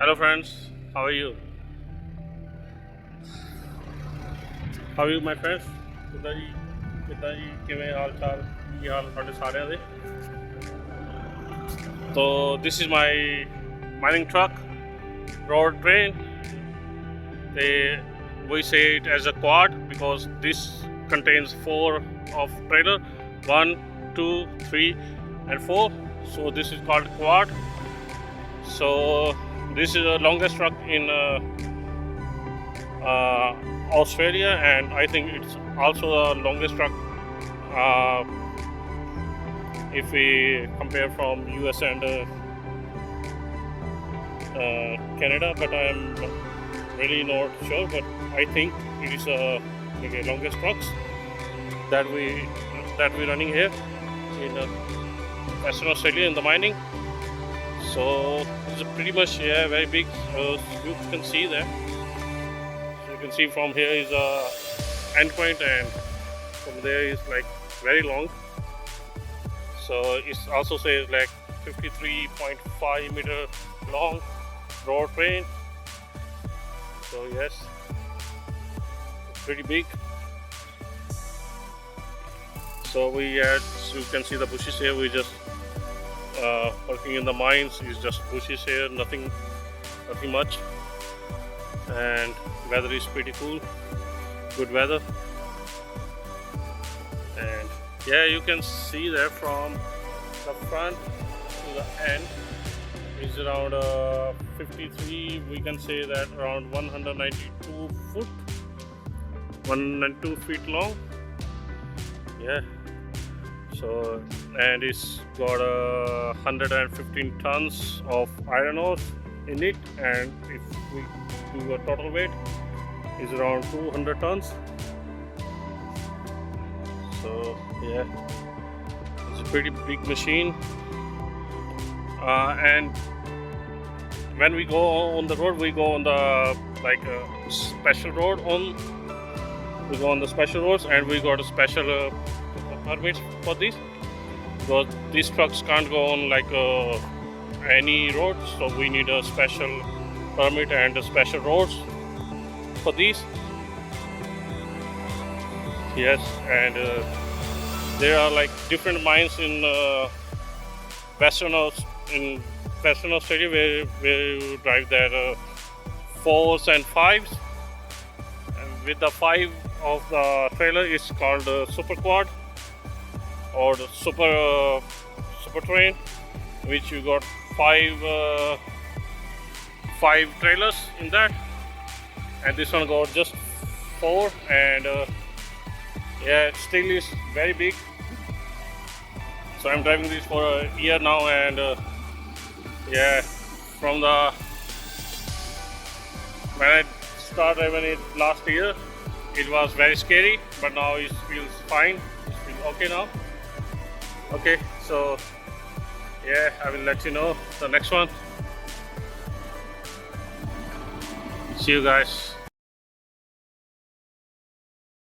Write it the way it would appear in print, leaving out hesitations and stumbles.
Hello friends, how are you? How are you my friends? ਕਿੱਦਾਂ ਜੀ ਕਿਵੇਂ ਹਾਲ ਚਾਲ ਕੀ ਹਾਲ ਤੁਹਾਡੇ ਸਾਰਿਆਂ ਦੇ? So this is my mining truck, Roadtrain. We say it as a quad because this contains 4 of trailer, 1, 2, 3 and 4. So this is called quad. So this is the longest truck in Australia, and I think it's also the longest truck if we compare from US and Canada, but I am really not sure, but I think it is like the longest trucks that we're running here in Western Australia in the mining. So it's pretty much very big. You can see there. So you can see from here is a end point, and from there is like very long. So it also says like 53.5 meter long road train. So yes, it's pretty big. So you can see the bushes here. We just working in the mines is just bushes here, nothing much, and weather is pretty cool, good weather. And yeah, you can see there from the front to the end is around 53, we can say that around 192 feet long. Yeah. So, and it's got 115 tons of iron ore in it, and if we do a total weight, is around 200 tons. So yeah, it's a pretty big machine. And when we go on the road, we go on the special road we go on the special roads, and we got a special permits for this, because these trucks can't go on any road, so we need a special permit and a special roads for these. Yes, and there are different mines in Western Australia where you drive that 4s and 5s, and with the 5 of the trailer is called super quad or the super train, which you got 5 trailers in that, and this one got just 4, and yeah, it still is very big. So I'm driving this for a year now, and yeah, from when I started driving it last year, it was very scary, but now it feels fine. It feels okay now. Okay, so yeah, I will let you know the next one. See you guys.